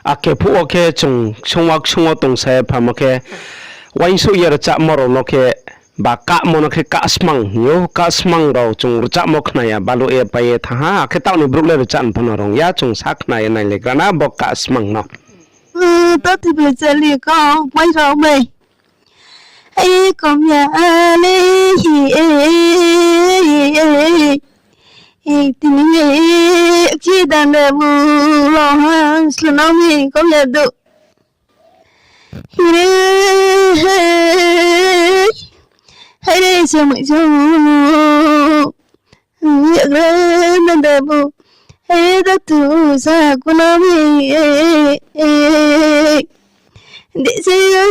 ake pu oke chungwak tong sai pham oke wain su yer cha moro no ke ba ka mono ke ka smang ro chung cha mo khna ya balu e pa ye tha ha ke taw ni bruk le chan phon rong ya chung sak na ya nai le kana bo ka smang no ta thì bây giờ li con quay rồi mày ấy con nhà đi tình nghĩa chỉ đang để bu lo hàng sân nó mi con nhà được hãy đi xem mọi thứ việc lên đang để bu hãy đặt thứ xa của nó mi để xem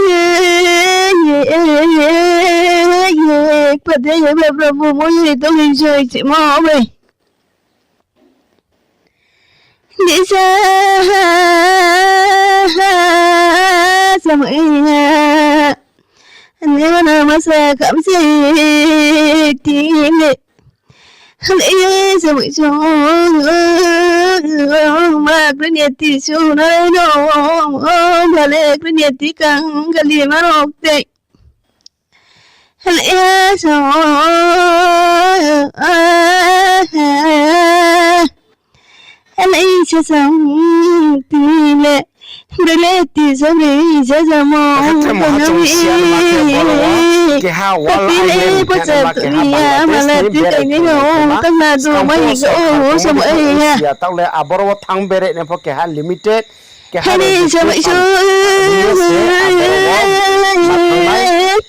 có thể là bờ bu mỗi người tôi hình chơi chỉ mò mày đi xa sao mọi nếu mà nào mà xa cảm gì thì nghe lấy sao mọi chỗ mà cái nhiệt thì số này nó mà lấy cái nhiệt thì càng cái gì mà nó tệ lấy sao lấy cho xong thì lệ để lệ thì sao để cho ra mò còn nó bị ke ha wa tapi lệ bây giờ tụi mà lệ thì cái này nó các nhà đồ mấy cái sao mọi người ya taw le aboro thang bere ne pho ke ha limited ke ha đi sao vậy chứ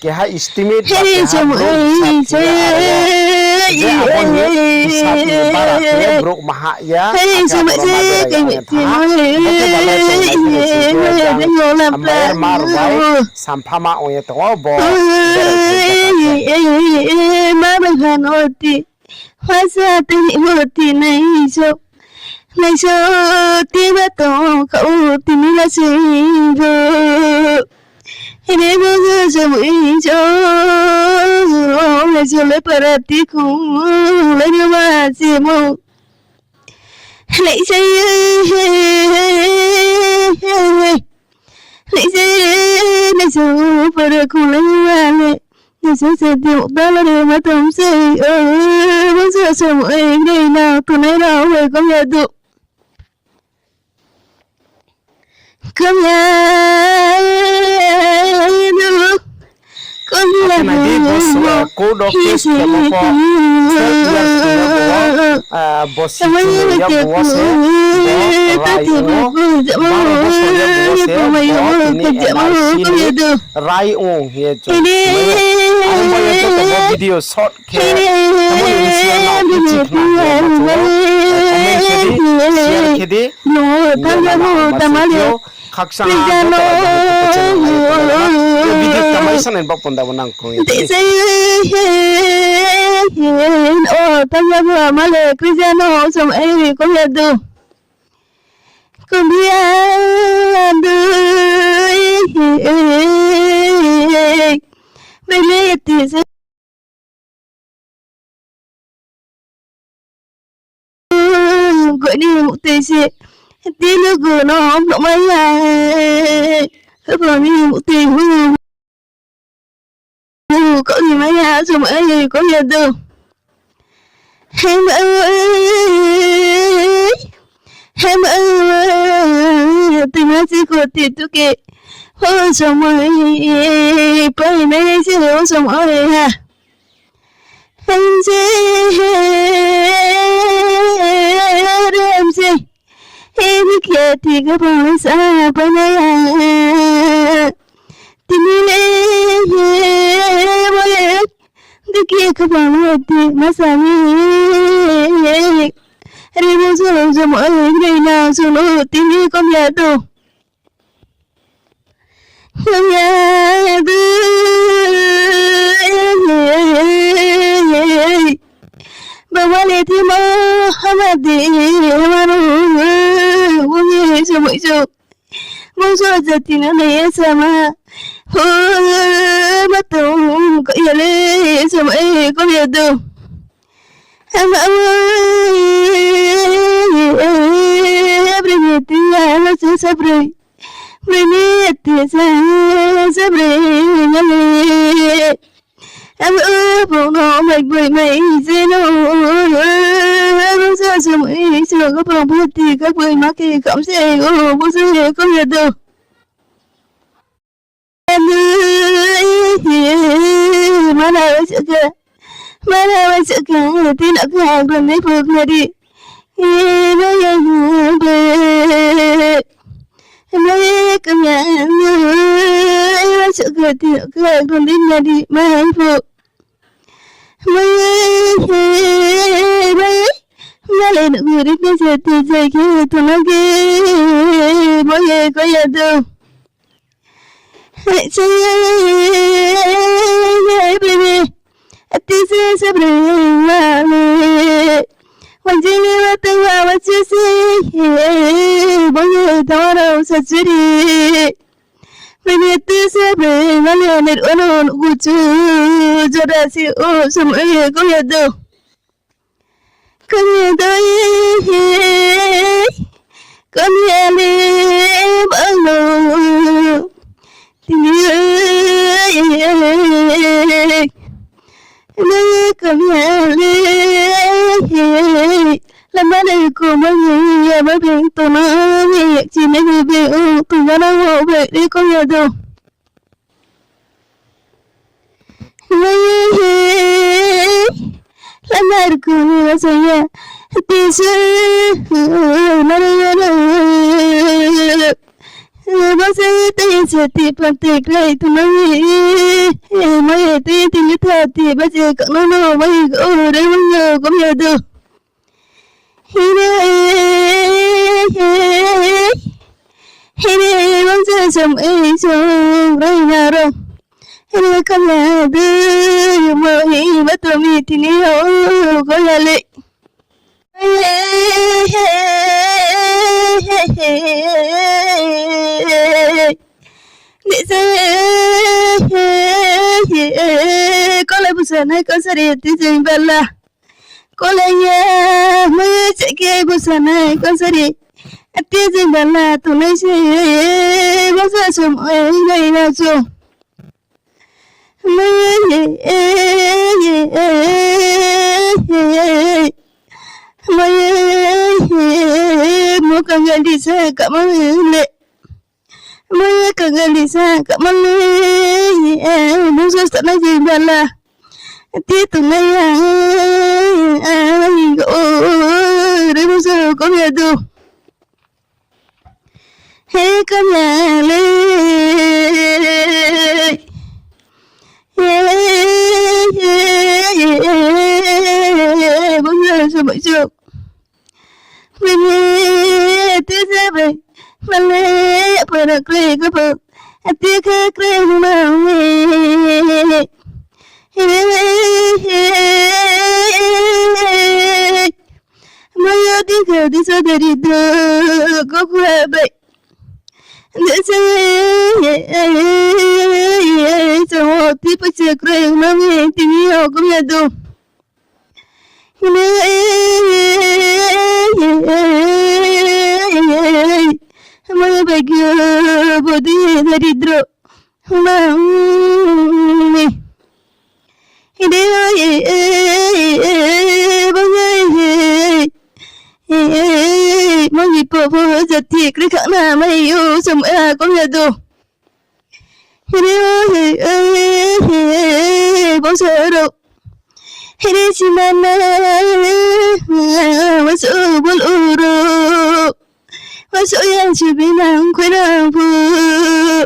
ke ha estimate đi sao mọi người bro maha ya hey sao vậy chứ cái việc thì nó làm sampama oye to bo má bên Hà Nội thì hóa ra tình yêu thì này sao tiếng bắt đầu cậu tình là gì rồi ini bagus semua hijau, lepas perhatiku, lagi masih mau, lepas perhatiku lagi, lepas setiap dalam rumah tomsi, bagus semua ini nak tunai rawa kau tu. Come here, code of case video short kaksa video tamai sanen bak ponda bonang ko tanya male Cristiano som ai ko yadu kumbiando beleti gọi đi một tí xe tí nước cửa nó không động mấy thế còn đi một tí có gì mấy xong mấy gì có gì đâu em ơi tình nó chỉ có tiền tôi kệ hôn xong rồi bây mấy sẽ hiểu xong rồi ha em sẽ em kia thì các bạn xa bên đây thì đi kia các bạn thì mà sao đi bây giờ mọi người nào xuống nó tìm đi con nhà đâu con nhà bà ba này thì mà hả đi mà nó vui sao vậy chứ muốn sao giờ thì nó này sao mà bắt đầu có gì đấy sao vậy có gì đâu em ơi em đi thì là nó sẽ sắp rồi mày dễ nó bông sơ sơ mới sơ có phòng phút thì các bơi mắc thì không sẽ bông sơ không nhận đâu em ơi mà nào sẽ cả mà nào sẽ cả thì nó cứ hàng còn mấy phút này đi nóยังvề mấy cái nhà nó sẽ cả thì nó cứ hàng còn đến nhà đi mà hai phút mấy lại được người đến bây giờ thì dạy cái tụi nó kia mỗi ngày có nhà đâu hãy say baby this is a brain when you live the way what you say mỗi ngày tao đâu sẽ chỉ when it is a brain when you need one good to cho ra si ô sao mỗi ngày có nhà đâu có nhà đâu có nhà đi bằng lòng tình yêu nơi có nhà đi làm ba đời của mọi người mới biết tụi nó chỉ mấy người biết tụi nó đang ngủ vậy đi có nhà đâu làm ba đời của mọi người thì sẽ nó bác sĩ tay sẽ tiếp bằng tay cái tụi nó mấy tay thì như thế thì bác sĩ cỡ nó mấy ở đây bây giờ có nhà đâu Hãy bác sĩ sống ấy sống đây nhà rồi hãy không nhà đưa mà hãy bắt tôi mi thì nhiều có nhà lệ có lẽ bukan hay có sẽ đi tìm bella có lẽ nhà mới sẽ kia bukan hay có sẽ đi tìm bella tụi nó sẽ bao giờ sống ở đây là sống mới mua càng gần đi xa cảm ơn lệ mới càng gần đi xa cảm ơn lệ muốn sao sẽ nói gì bạn là tí tụi này đấy bao giờ có nhà đâu hãy có nhà lên bao giờ sao vậy chưa mình tiếc ra vậy mình phải được cười có bờ tiếc cười mà mới tiếc cười đi sao để đi được có khỏe vậy để cho tiếp tục cười mà mình tình yêu cũng là đủ mới bây giờ bố đi ra đi đâu mà đi bao giờ mà bị bỏ vô giật thì cái khả năng mà yêu xong có nhà đâu bao giờ đâu hãy chỉ mà bao giờ bao lâu bao giờ em chỉ biết nàng quên nàng vừa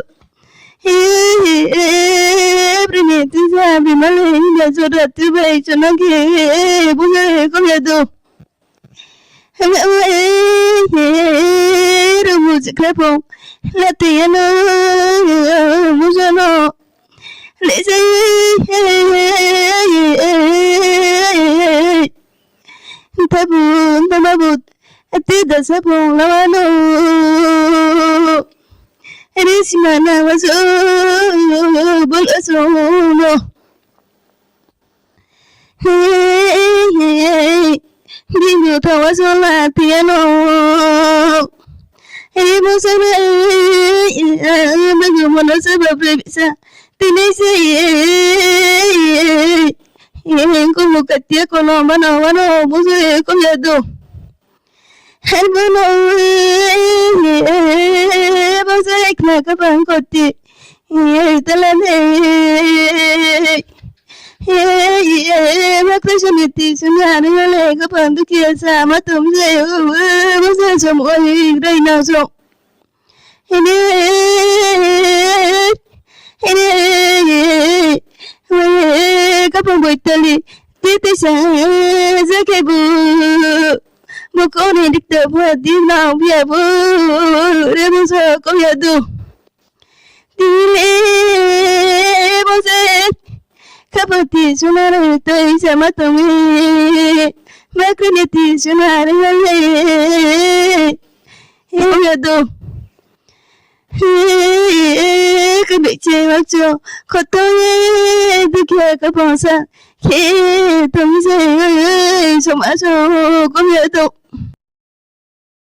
Brini tu sa bị mất lên nhà cho đặt thứ bảy cho nó kia bao giờ có nhà đâu em ơi rồi một chiếc khép không là tiền bao giờ nó lẽ gì ta buồn tí đã sắp buồn là nó đi xin mà nào bao giờ bao giờ nó đi nhiều thằng bao giờ là tiền nó đi bao giờ bây giờ mà nó sẽ bảo vệ bị sao thì này sẽ como catia con mano musu con yado hermano bose ekna kapan kotti talane Makrishmiti sunari wale kapan dukia sama tumse bose samoi reina so Kapan boitali titi sa zakebu Mokoni dikta buat di nau biabu Remu sa kau yadu Dile bose Kapati sunari toi sama tumi Makriniti sunari wale yadu cái bị chê vào chiều có tôi đi kia cái bóng xa khi tôi dễ sống ở chỗ có nghĩa tục